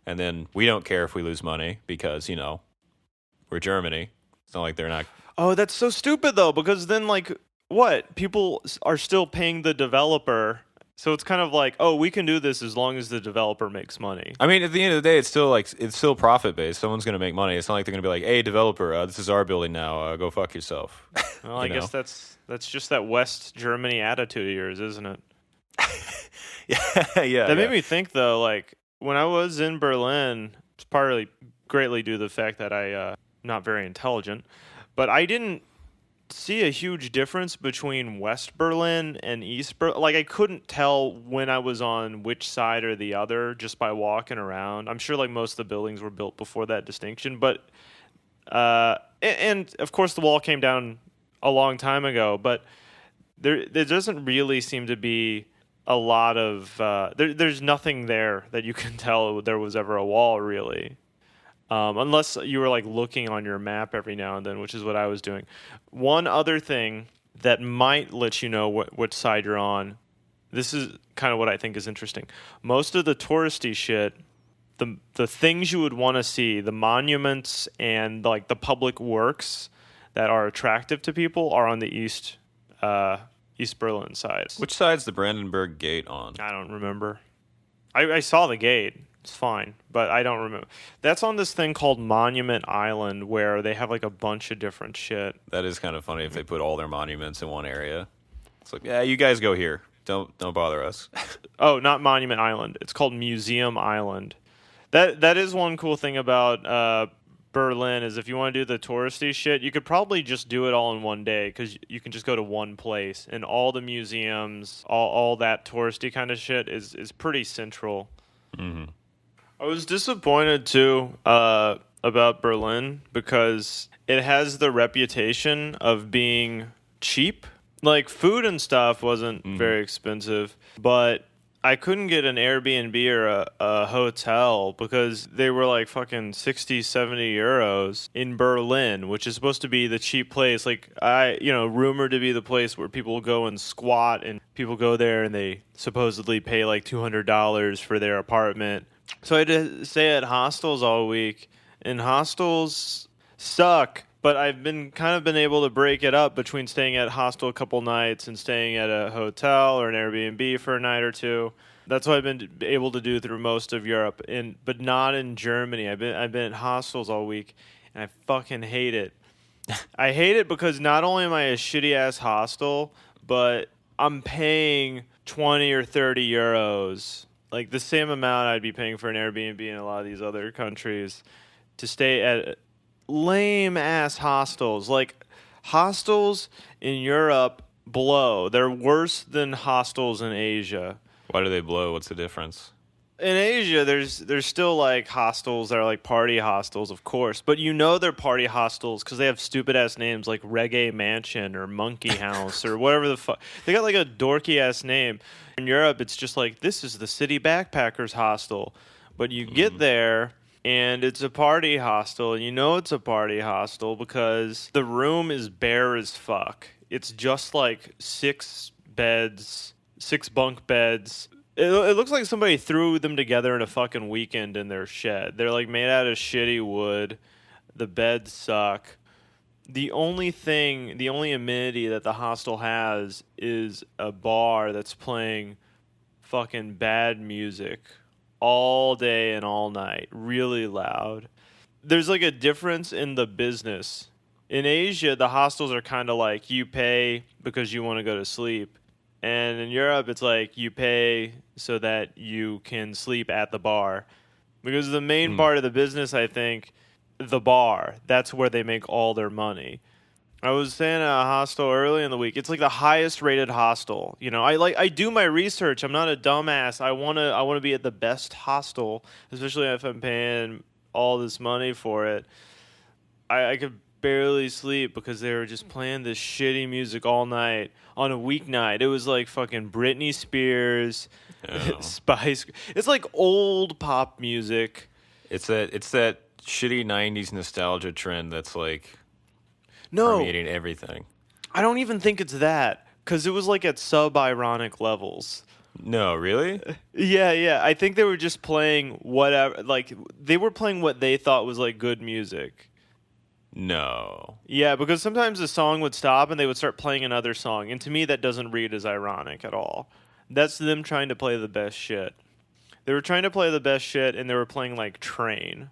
and then we don't care if we lose money because, we're Germany. It's not like they're not. Oh, that's so stupid, though, because then, like, what? People are still paying the developer. So it's kind of like, oh, we can do this as long as the developer makes money. I mean, at the end of the day, it's still profit based. Someone's going to make money. It's not like they're going to be like, hey, developer, this is our building now. Go fuck yourself. Well, I guess that's just that West Germany attitude of yours, isn't it? Yeah. That made me think, though, like, when I was in Berlin, it's partly greatly due to the fact that I not very intelligent, but I didn't see a huge difference between West Berlin and East Berlin. Like, I couldn't tell when I was on which side or the other just by walking around. I'm sure, like, most of the buildings were built before that distinction, but and of course the wall came down a long time ago, but there doesn't really seem to be a lot of there's nothing there that you can tell there was ever a wall, really. Unless you were like looking on your map every now and then, which is what I was doing. One other thing that might let you know what side you're on, this is kind of what I think is interesting. Most of the touristy shit, the things you would want to see, the monuments and like the public works that are attractive to people are on the East Berlin side. Which side's the Brandenburg Gate on? I don't remember. I saw the gate. It's fine, but I don't remember. That's on this thing called Monument Island where they have like a bunch of different shit. That is kind of funny if they put all their monuments in one area. It's like, yeah, you guys go here. Don't bother us. Oh, not Monument Island. It's called Museum Island. That is one cool thing about Berlin is if you want to do the touristy shit, you could probably just do it all in one day because you can just go to one place and all the museums, all that touristy kind of shit is pretty central. Mm-hmm. I was disappointed too about Berlin because it has the reputation of being cheap. Like food and stuff wasn't very expensive, but I couldn't get an Airbnb or a hotel because they were like fucking 60, 70 euros in Berlin, which is supposed to be the cheap place. Like rumored to be the place where people go and squat and people go there and they supposedly pay like $200 for their apartment. So I had to stay at hostels all week, and hostels suck. But I've been able to break it up between staying at a hostel a couple nights and staying at a hotel or an Airbnb for a night or two. That's what I've been able to do through most of Europe, but not in Germany. I've been at hostels all week, and I fucking hate it. I hate it because not only am I a shitty ass hostel, but I'm paying 20 or 30 euros, like the same amount I'd be paying for an Airbnb in a lot of these other countries, to stay at lame ass hostels. Like hostels in Europe blow. They're worse than hostels in Asia. Why do they blow? What's the difference? In Asia, there's still like hostels that are like party hostels, of course, but they're party hostels because they have stupid ass names like Reggae Mansion or Monkey House or whatever the fuck. They got like a dorky ass name. In Europe, it's just like, this is the City Backpackers Hostel, but you get there and it's a party hostel, and it's a party hostel because the room is bare as fuck. It's just like 6 bunk beds. It looks like somebody threw them together in a fucking weekend in their shed. They're like made out of shitty wood. The beds suck. The only amenity that the hostel has is a bar that's playing fucking bad music all day and all night, really loud. There's like a difference in the business. In Asia, the hostels are kind of like you pay because you want to go to sleep. And in Europe, it's like you pay so that you can sleep at the bar. Because the main part of the business, I think, the bar, that's where they make all their money. I was staying at a hostel early in the week. It's like the highest rated hostel. I do my research. I'm not a dumbass. I want to be at the best hostel, especially if I'm paying all this money for it. I could barely sleep because they were just playing this shitty music all night on a weeknight. It was like fucking Britney Spears, Spice. It's like old pop music. It's that shitty 90s nostalgia trend that's like permeating everything. I don't even think it's that, because it was like at sub-ironic levels. No, really? Yeah. I think they were just playing whatever. Like, they were playing what they thought was like good music. No. Yeah, because sometimes the song would stop and they would start playing another song. And to me, that doesn't read as ironic at all. That's them trying to play the best shit. They were trying to play the best shit, and they were playing like Train.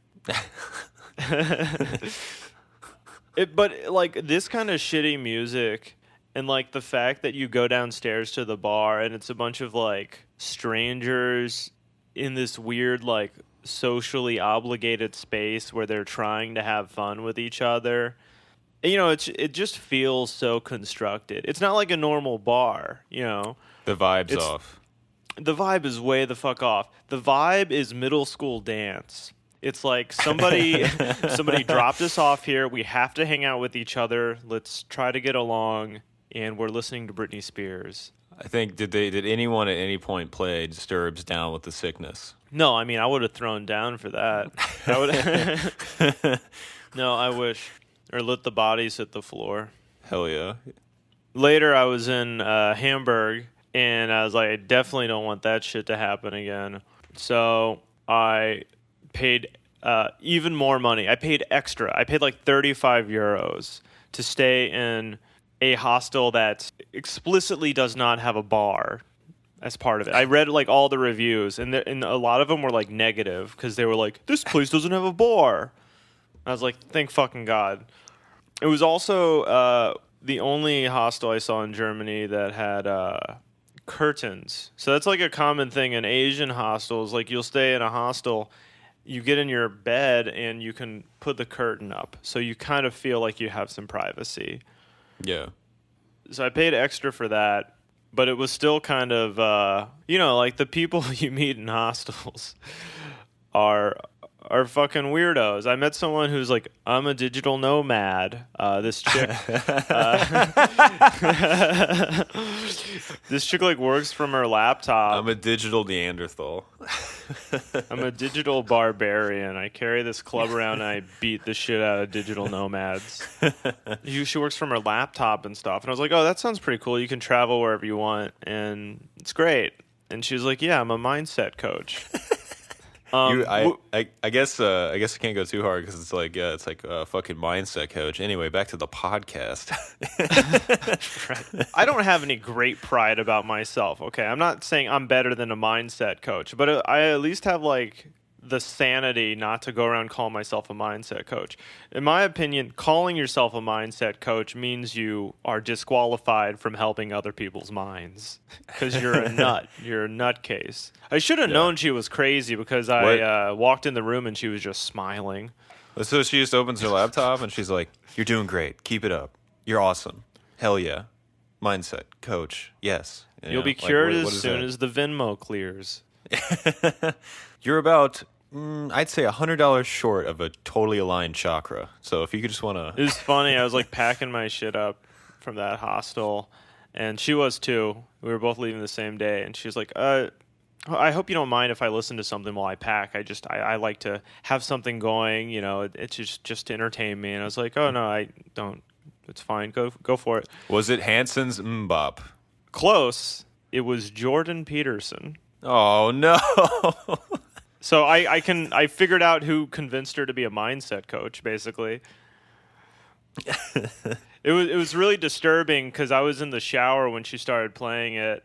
But like this kind of shitty music, and like the fact that you go downstairs to the bar and it's a bunch of like strangers in this weird like socially obligated space where they're trying to have fun with each other. It just feels so constructed. It's not like a normal bar, The vibe's off. The vibe is way the fuck off. The vibe is middle school dance. It's like somebody dropped us off here. We have to hang out with each other. Let's try to get along. And we're listening to Britney Spears. I think did anyone at any point play Disturbed's Down with the Sickness? No, I mean I would have thrown down for that. No, I wish. Or Let the Bodies Hit the Floor. Hell yeah. Later, I was in Hamburg And I was like, I definitely don't want that shit to happen again. So I paid even more money. I paid extra. I paid like 35 euros to stay in a hostel that explicitly does not have a bar as part of it. I read like all the reviews, and a lot of them were like negative because they were like, this place doesn't have a bar. I was like, thank fucking God. It was also the only hostel I saw in Germany that had curtains. So that's like a common thing in Asian hostels. Like you'll stay in a hostel, you get in your bed and you can put the curtain up. So you kind of feel like you have some privacy. Yeah. So I paid extra for that, but it was still kind of, like the people you meet in hostels are fucking weirdos. I met someone who's like, I'm a digital nomad. This chick, this chick like works from her laptop. I'm a digital Neanderthal. I'm a digital barbarian. I carry this club around and I beat the shit out of digital nomads. She works from her laptop and stuff. And I was like, oh, that sounds pretty cool. You can travel wherever you want. And it's great. And she was like, yeah, I'm a mindset coach. I guess I can't go too hard because it's like a fucking mindset coach. Anyway, back to the podcast. Right. I don't have any great pride about myself. Okay, I'm not saying I'm better than a mindset coach, but I at least have like the sanity not to go around calling myself a mindset coach. In my opinion, calling yourself a mindset coach means you are disqualified from helping other people's minds because you're a nut. You're a nutcase. I should have known she was crazy because I walked in the room and she was just smiling. So she just opens her laptop and she's like, "You're doing great. Keep it up. You're awesome. Hell yeah. Mindset coach. Yes. You'll be cured as soon as the Venmo clears." You're about, I'd say, $100 short of a totally aligned chakra. So if you could just want to... It was funny. I was like packing my shit up from that hostel, and she was too. We were both leaving the same day, and she was like, I hope you don't mind if I listen to something while I pack. I like to have something going, it's just to entertain me. And I was like, oh, no, I don't. It's fine. Go for it. Was it Hanson's Mbop? Close. It was Jordan Peterson. Oh, no. So I figured out who convinced her to be a mindset coach, basically. It was really disturbing because I was in the shower when she started playing it,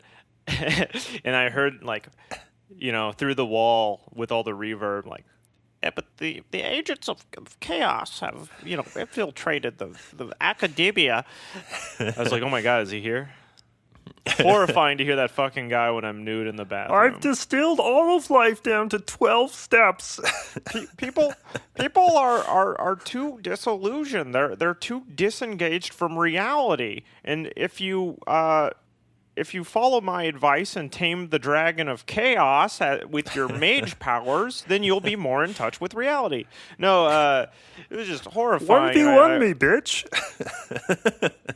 and I heard through the wall with all the reverb, like, yeah, but the agents of chaos have infiltrated the academia. I was like, oh my God, is he here? Horrifying to hear that fucking guy when I'm nude in the bathroom. I've distilled all of life down to 12 steps. People are too disillusioned. They're too disengaged from reality. And if you follow my advice and tame the dragon of chaos with your mage powers, then you'll be more in touch with reality. No, it was just horrifying. 1v1 me, bitch.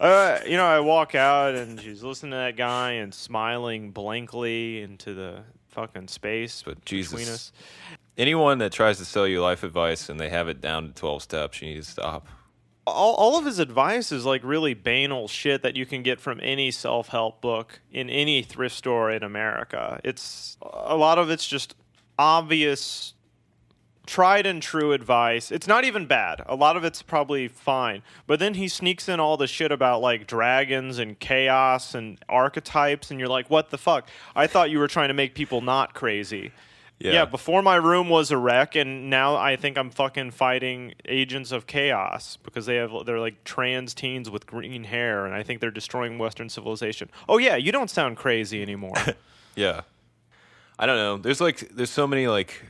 I walk out and she's listening to that guy and smiling blankly into the fucking space between us. Anyone that tries to sell you life advice and they have it down to 12 steps, you need to stop. All of his advice is like really banal shit that you can get from any self-help book in any thrift store in America. A lot of it's just obvious, tried and true advice. It's not even bad. A lot of it's probably fine. But then he sneaks in all the shit about like dragons and chaos and archetypes, and you're like, what the fuck? I thought you were trying to make people not crazy. Yeah, before my room was a wreck, and now I think I'm fucking fighting agents of chaos because they're like trans teens with green hair, and I think they're destroying Western civilization. Oh yeah, you don't sound crazy anymore. Yeah, I don't know. There's so many like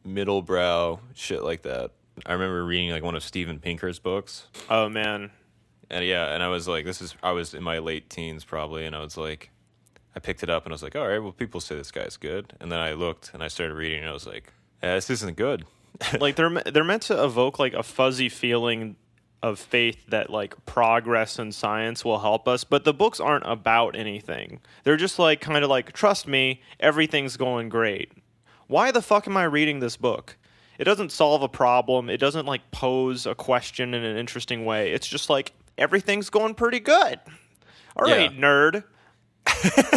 middle brow shit like that. I remember reading like one of Steven Pinker's books. Oh man, and I was like, I was in my late teens probably, and I was like. I picked it up and I was like, all right, well, people say this guy's good. And then I looked and I started reading and I was like, yeah, this isn't good. Like they're meant to evoke like a fuzzy feeling of faith that like progress in science will help us. But the books aren't about anything. They're just like kind of like, trust me, everything's going great. Why the fuck am I reading this book? It doesn't solve a problem. It doesn't like pose a question in an interesting way. It's just like, everything's going pretty good. All right, nerd.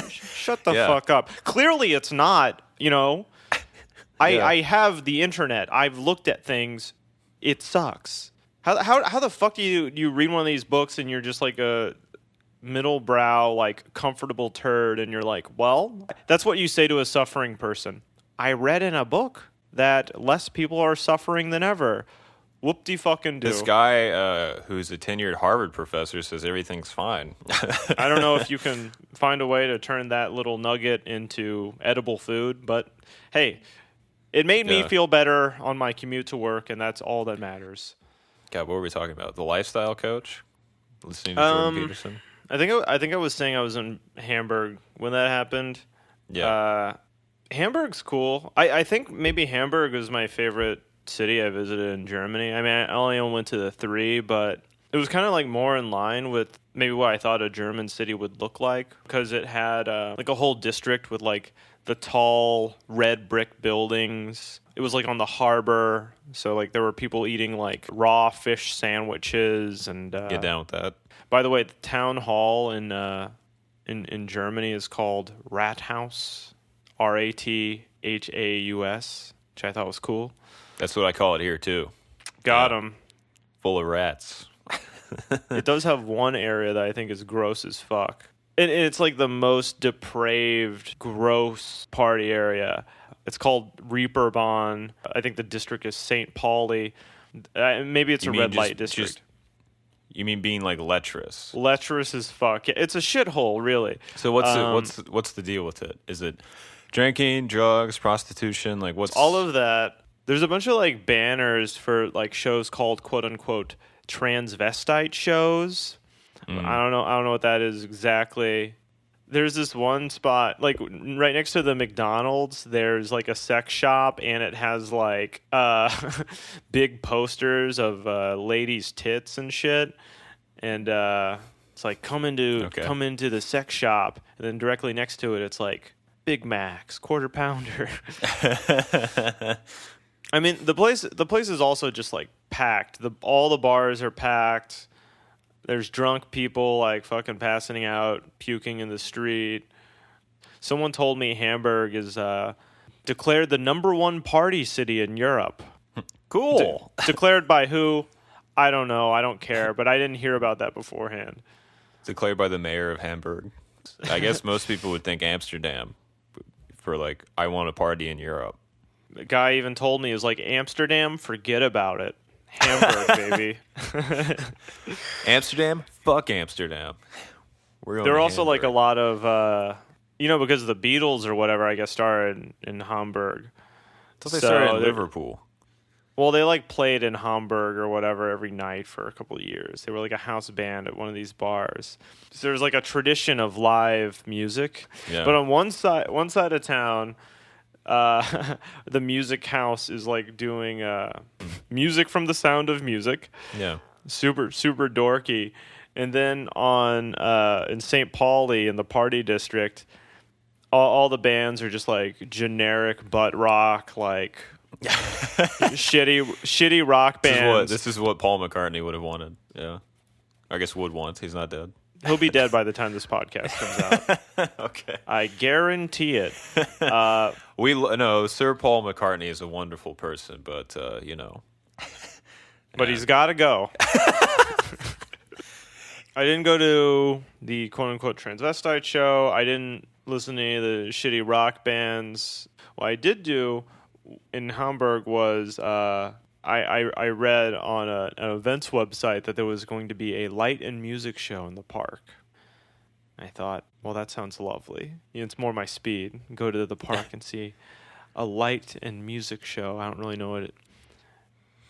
Shut the Yeah. fuck up. Clearly, it's not. Yeah. I have the internet. I've looked at things. It sucks. How the fuck do you read one of these books and you're just like a middle brow, like comfortable turd, and you're like, well, that's what you say to a suffering person. I read in a book that less people are suffering than ever. Whoop-de-fucking-do. This guy who's a tenured Harvard professor says everything's fine. I don't know if you can find a way to turn that little nugget into edible food, but hey, it made me Yeah. feel better on my commute to work, and that's all that matters. God, what were we talking about? The lifestyle coach? Listening to Jordan Peterson? I think I was saying I was in Hamburg when that happened. Yeah. Hamburg's cool. I think maybe Hamburg was my favorite city I visited in Germany. I mean, I only went to the 3, but it was kind of like more in line with maybe what I thought a German city would look like, because it had like a whole district with like the tall red brick buildings. It was like on the harbor, so like there were people eating like raw fish sandwiches and Get down with that. by the way, the town hall in Germany is called Rathaus, Rathaus, which I thought was cool. That's what I call it here, too. Got Yeah. him. Full of rats. It does have one area that I think is gross as fuck. It's like the most depraved, gross party area. It's called Reeperbahn. I think the district is St. Pauli. Maybe it's You a mean red just- light district. just- You mean being like lecherous? Lecherous as fuck. It's a shithole, really. So what's the deal with it? Is it drinking, drugs, prostitution? Like what's All of that. There's a bunch of like banners for like shows called quote unquote transvestite shows. I don't know what that is exactly. There's this one spot like right next to the McDonald's. There's like a sex shop, and it has like big posters of ladies' tits and shit. And it's like come into the sex shop, and then directly next to it, it's like Big Macs, quarter pounder. I mean, the place is also just like packed. All the bars are packed. There's drunk people like fucking passing out, puking in the street. Someone told me Hamburg is declared the #1 party city in Europe. cool? Declared by who? I don't know. I don't care. But I didn't hear about that beforehand. Declared by the mayor of Hamburg. I guess most people would think Amsterdam for like I want to party in Europe. The guy even told me, he was like, Amsterdam, forget about it. Hamburg, baby. Amsterdam? Fuck Amsterdam. We're going There are to also like a Hamburg. lot of, because the Beatles or whatever, I guess, started in Hamburg. I thought they started in they're- Liverpool. Well, they like played in Hamburg or whatever every night for a couple of years. They were like a house band at one of these bars. So there's like a tradition of live music. Yeah. But on one side of town, the music house is like doing music from The Sound of Music. Yeah. Super dorky. And then on in St. Pauli in the party district, all the bands are just like generic butt rock, like shitty rock bands. This is what Paul McCartney would have wanted. Yeah. I guess would want. He's not dead. He'll be dead by the time this podcast comes out. Okay. I guarantee it. No, Sir Paul McCartney is a wonderful person, but But he's got to go. I didn't go to the quote-unquote transvestite show. I didn't listen to any of the shitty rock bands. What I did do in Hamburg was I read on an events website that there was going to be a light and music show in the park. I thought, well, that sounds lovely. It's more my speed. Go to the park and see a light and music show. I don't really know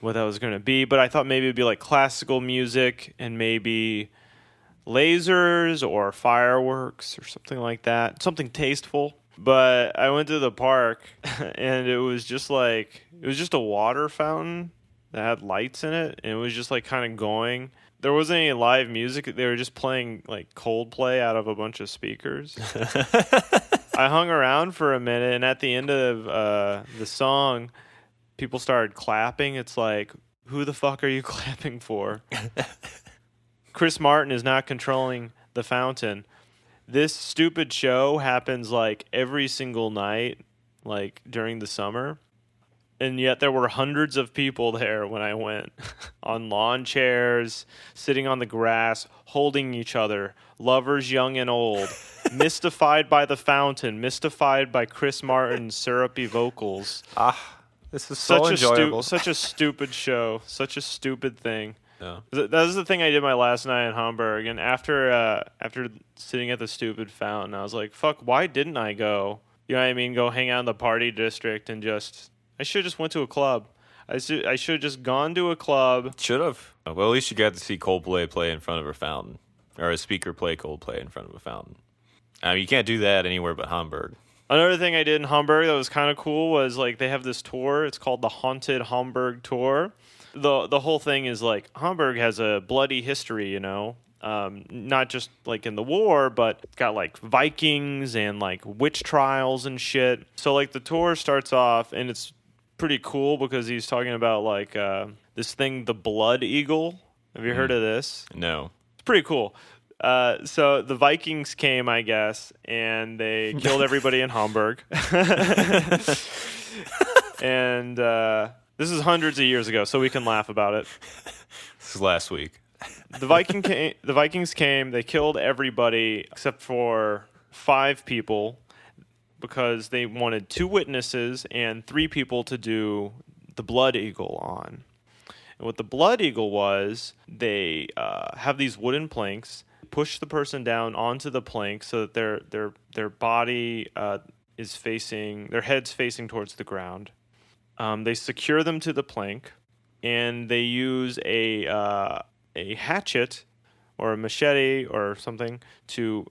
what that was going to be, but I thought maybe it'd be like classical music and maybe lasers or fireworks or something like that, something tasteful. But I went to the park and it was just a water fountain that had lights in it, and it was just like kind of going. There wasn't any live music. They were just playing like Coldplay out of a bunch of speakers. I hung around for a minute, and at the end of the song, people started clapping. It's like, who the fuck are you clapping for? Chris Martin is not controlling the fountain. This stupid show happens like every single night, like during the summer. And yet there were hundreds of people there when I went on lawn chairs, sitting on the grass, holding each other, lovers young and old, mystified by the fountain, mystified by Chris Martin's syrupy vocals. This is so enjoyable. Such a stupid show, such a stupid thing. Yeah. That was the thing I did my last night in Hamburg, and after sitting at the stupid fountain, I was like, "Fuck, why didn't I go?" You know what I mean? Go hang out in the party district and I should have just went to a club. I should have just gone to a club. Should have. Well, at least you got to see Coldplay play in front of a fountain, or a speaker play Coldplay in front of a fountain. I mean, you can't do that anywhere but Hamburg. Another thing I did in Hamburg that was kind of cool was like they have this tour. It's called the Haunted Hamburg Tour. The whole thing is like Hamburg has a bloody history, you know. Not just like in the war, but it's got like Vikings and like witch trials and shit. So like the tour starts off and it's pretty cool because he's talking about like this thing, the Blood Eagle. Have you heard of this? No. It's pretty cool. So the Vikings came, I guess, and they killed everybody in Hamburg. And this is hundreds of years ago, so we can laugh about it. This is last week. The Vikings came. They killed everybody except for 5 people because they wanted 2 witnesses and 3 people to do the Blood Eagle on. And what the Blood Eagle was, they have these wooden planks, push the person down onto the plank so that their body is facing, their head's facing towards the ground. They secure them to the plank, and they use a hatchet or a machete or something to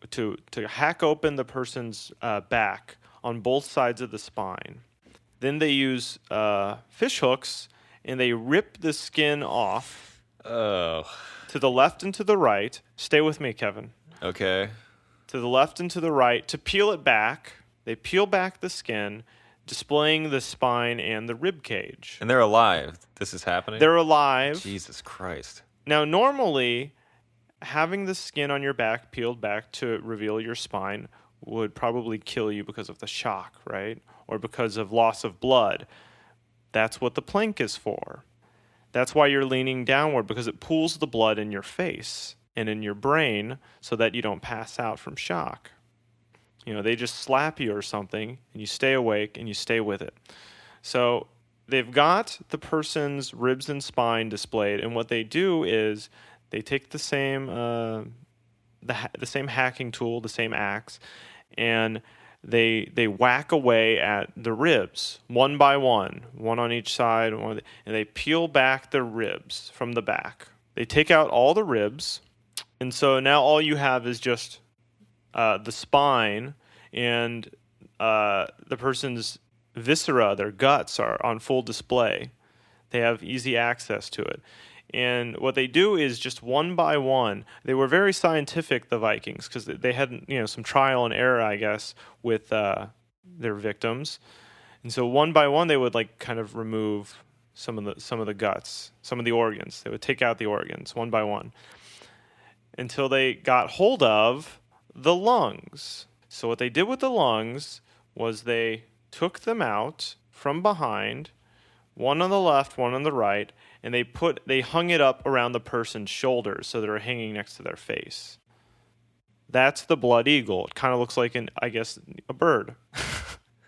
hack open the person's back on both sides of the spine. Then they use fish hooks and they rip the skin off to the left and to the right. Stay with me, Kevin. Okay. To the left and to the right to peel it back. They peel back the skin, displaying the spine and the rib cage. And they're alive. This is happening? They're alive. Jesus Christ. Now, normally, having the skin on your back peeled back to reveal your spine would probably kill you because of the shock, right? Or because of loss of blood. That's what the plank is for. That's why you're leaning downward, because it pools the blood in your face and in your brain so that you don't pass out from shock. You know, they just slap you or something, and you stay awake, and you stay with it. So they've got the person's ribs and spine displayed, and what they do is they take the same the same hacking tool, the same axe, and they whack away at the ribs one by one on each side, and they peel back the ribs from the back. They take out all the ribs, and so now all you have is just the spine, and the person's viscera, their guts, are on full display. They have easy access to it. And what they do is just one by one. They were very scientific, the Vikings, because they had some trial and error, I guess, with their victims. And so one by one, they would like kind of remove some of the guts, some of the organs. They would take out the organs one by one until they got hold of the lungs. So what they did with the lungs was they took them out from behind, one on the left, one on the right, and they hung it up around the person's shoulders so they're hanging next to their face. That's the Blood Eagle. It kind of looks like a bird.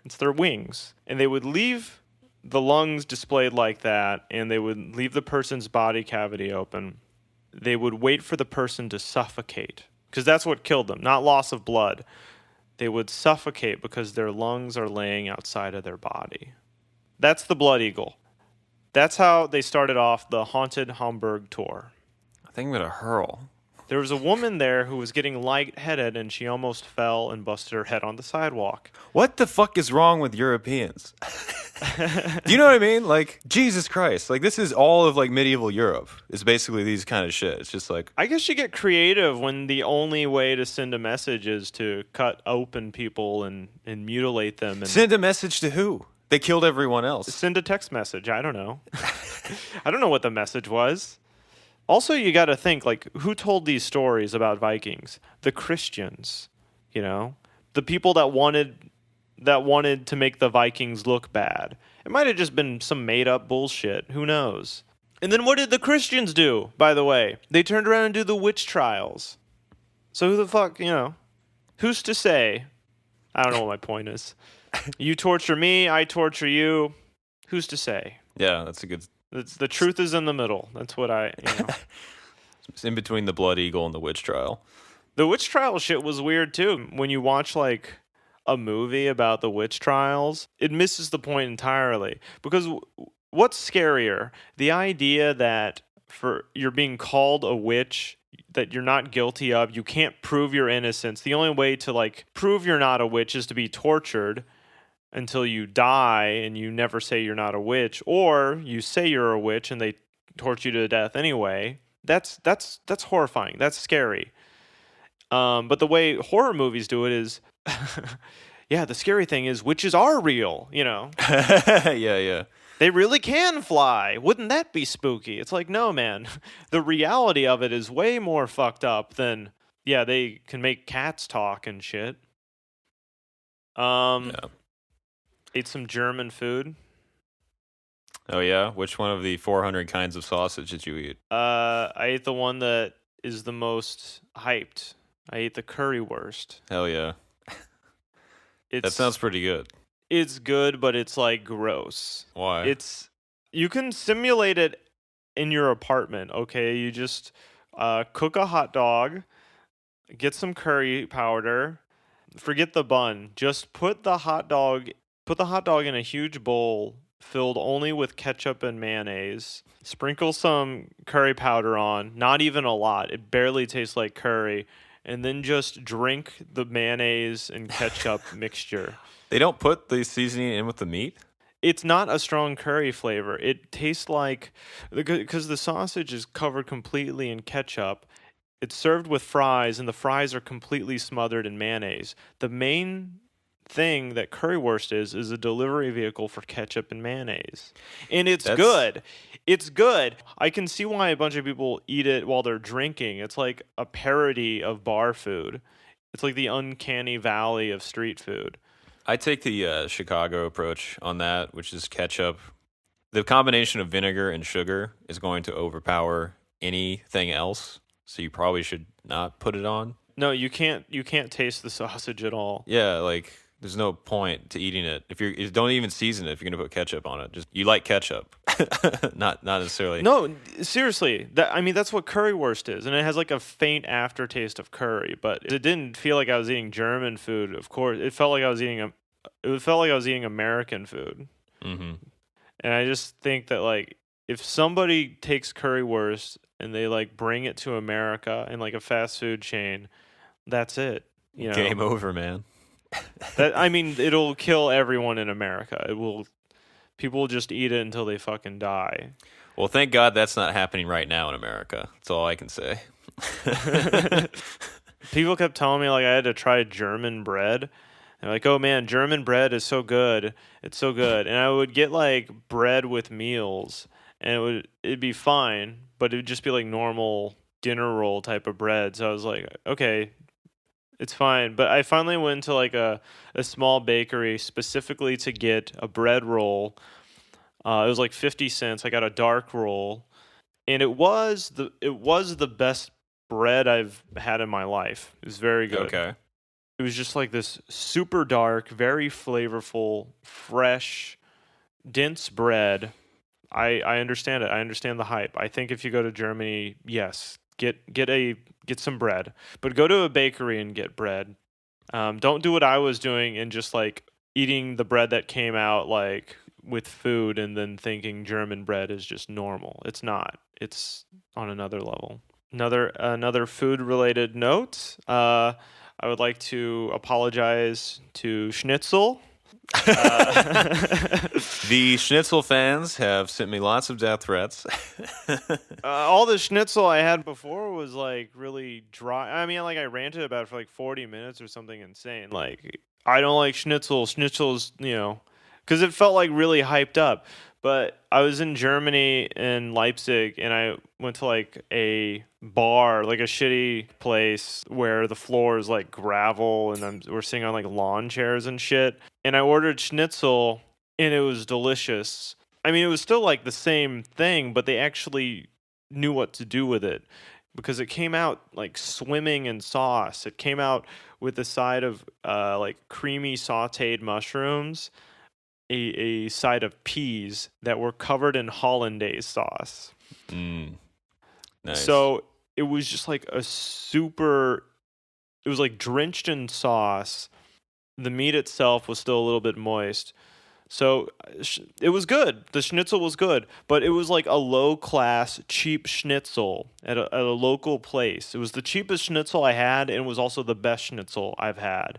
It's their wings. And they would leave the lungs displayed like that, and they would leave the person's body cavity open. They would wait for the person to suffocate, because that's what killed them, not loss of blood. They would suffocate because their lungs are laying outside of their body. That's the Blood Eagle. That's how they started off the Haunted Hamburg tour. I think I'm going to hurl. There was a woman there who was getting lightheaded, and she almost fell and busted her head on the sidewalk. What the fuck is wrong with Europeans? Do you know what I mean? Like, Jesus Christ. Like, this is all of, like, medieval Europe. It's basically these kind of shit. It's just like... I guess you get creative when the only way to send a message is to cut open people and mutilate them. And send a message to who? They killed everyone else. Send a text message. I don't know. I don't know what the message was. Also, you got to think, like, who told these stories about Vikings? The Christians. You know, the people that wanted to make the Vikings look bad. It might have just been some made up bullshit. Who knows? And then what did the Christians do, by the way? They turned around and do the witch trials. So who the fuck, who's to say? I don't know what my point is. You torture me, I torture you. Who's to say? Yeah, that's a good. The truth is in the middle. That's what It's in between the Blood Eagle and the witch trial. The witch trial shit was weird too. When you watch like a movie about the witch trials, it misses the point entirely. Because what's scarier? The idea that you're being called a witch that you're not guilty of, you can't prove your innocence. The only way to like prove you're not a witch is to be tortured until you die and you never say you're not a witch, or you say you're a witch and they torture you to death anyway. That's horrifying. That's scary. But the way horror movies do it is yeah, the scary thing is witches are real, Yeah. They really can fly. Wouldn't that be spooky? It's like, no, man. The reality of it is way more fucked up than, yeah, they can make cats talk and shit. Yeah. Ate some German food. Oh yeah, which one of the 400 kinds of sausage did you eat? I ate the one that is the most hyped. I ate the currywurst. Hell yeah, that sounds pretty good. It's good, but it's like gross. Why? You can simulate it in your apartment, okay? You just cook a hot dog, get some curry powder, forget the bun. Just put the hot dog in a huge bowl filled only with ketchup and mayonnaise. Sprinkle some curry powder on, not even a lot. It barely tastes like curry. And then just drink the mayonnaise and ketchup mixture. They don't put the seasoning in with the meat? It's not a strong curry flavor. It tastes like, because the sausage is covered completely in ketchup. It's served with fries, and the fries are completely smothered in mayonnaise. The main thing that currywurst is a delivery vehicle for ketchup and mayonnaise. And it's good. It's good. I can see why a bunch of people eat it while they're drinking. It's like a parody of bar food. It's like the uncanny valley of street food. I take the Chicago approach on that, which is ketchup. The combination of vinegar and sugar is going to overpower anything else, so you probably should not put it on. No, you can't taste the sausage at all. Yeah, like there's no point to eating it. Don't even season it if you're gonna put ketchup on it. Just you like ketchup, not necessarily. No, seriously. That's what currywurst is, and it has like a faint aftertaste of curry. But it didn't feel like I was eating German food. Of course, it felt like I was eating American food. Mm-hmm. And I just think that like if somebody takes currywurst and they like bring it to America in like a fast food chain, that's it. Game over, man. It'll kill everyone in America. People will just eat it until they fucking die. Well, thank God that's not happening right now in America. That's all I can say. People kept telling me like I had to try German bread. They're like, oh man, German bread is so good. It's so good. And I would get like bread with meals, and it'd be fine, but it would just be like normal dinner roll type of bread. So I was like, okay, it's fine. But I finally went to like a small bakery specifically to get a bread roll. It was like 50 cents. I got a dark roll, and it was the best bread I've had in my life. It was very good. Okay. It was just like this super dark, very flavorful, fresh, dense bread. I understand it. I understand the hype. I think if you go to Germany, yes, get some bread, but go to a bakery and get bread. Don't do what I was doing and just like eating the bread that came out like with food and then thinking German bread is just normal. It's not. It's on another level. Another food related note. I would like to apologize to Schnitzel. The Schnitzel fans have sent me lots of death threats. All the Schnitzel I had before was like really dry. I mean, like I ranted about it for like 40 minutes or something insane. Like, I don't like Schnitzel. Schnitzel's, because it felt like really hyped up. But I was in Germany in Leipzig, and I went to like a bar, like a shitty place where the floor is like gravel, and we're sitting on like lawn chairs and shit. And I ordered schnitzel, and it was delicious. I mean, it was still like the same thing, but they actually knew what to do with it because it came out like swimming in sauce. It came out with a side of like creamy sautéed mushrooms, a side of peas that were covered in hollandaise sauce. Nice. So it was just like it was like drenched in sauce. The meat itself was still a little bit moist. So it was good. The schnitzel was good, but it was like a low-class, cheap schnitzel at a local place. It was the cheapest schnitzel I had, and it was also the best schnitzel I've had.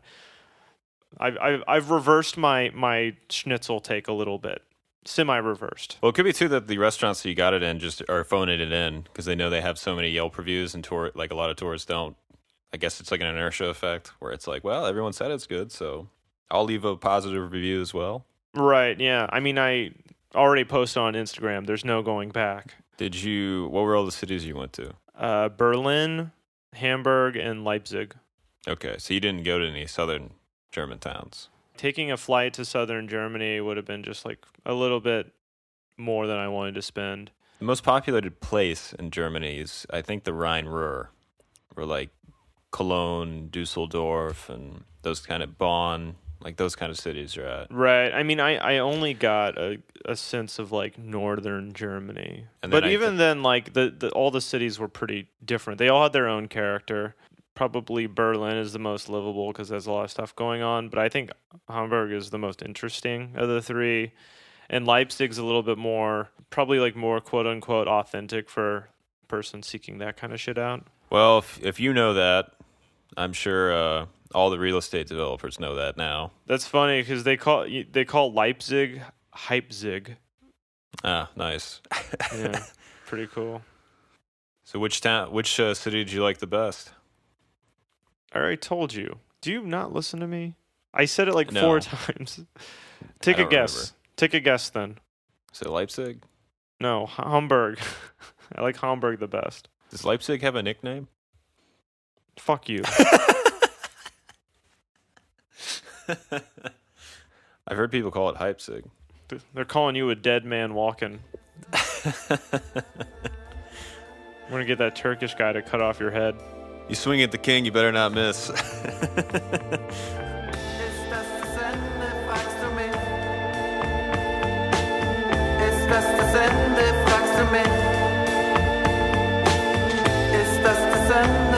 I've reversed my schnitzel take a little bit, semi-reversed. Well, it could be too that the restaurants that you got it in just are phoning it in because they know they have so many Yelp reviews, and like a lot of tourists don't. I guess it's like an inertia effect where it's like, well, everyone said it's good, so I'll leave a positive review as well. Right, yeah. I mean, I already posted on Instagram. There's no going back. What were all the cities you went to? Berlin, Hamburg, and Leipzig. Okay, so you didn't go to any southern German towns. Taking a flight to southern Germany would have been just like a little bit more than I wanted to spend. The most populated place in Germany is, I think, the Rhine-Ruhr, where like Cologne, Dusseldorf, and those kind of Bonn, like those kind of cities are at. Right. I mean, I only got a sense of like northern Germany. But even then, like all the cities were pretty different. They all had their own character. Probably Berlin is the most livable because there's a lot of stuff going on. But I think Hamburg is the most interesting of the three. And Leipzig's a little bit more, probably like more quote unquote authentic for a person seeking that kind of shit out. Well, if you know that, I'm sure all the real estate developers know that now. That's funny because they call Leipzig Hypzig. Ah, nice. Yeah, pretty cool. So which city did you like the best? I already told you. Do you not listen to me? I said it like No. 4 times. Take I a don't guess. remember. Take a guess then. Is it Leipzig? No, Hamburg. I like Hamburg the best. Does Leipzig have a nickname? Fuck you. I've heard people call it Hypzig. They're calling you a dead man walking. We're gonna get that Turkish guy to cut off your head. You swing at the king, you better not miss. Ist das das Ende, fragst du mich? Ist das das Ende, fragst du mich? Ist das das Ende?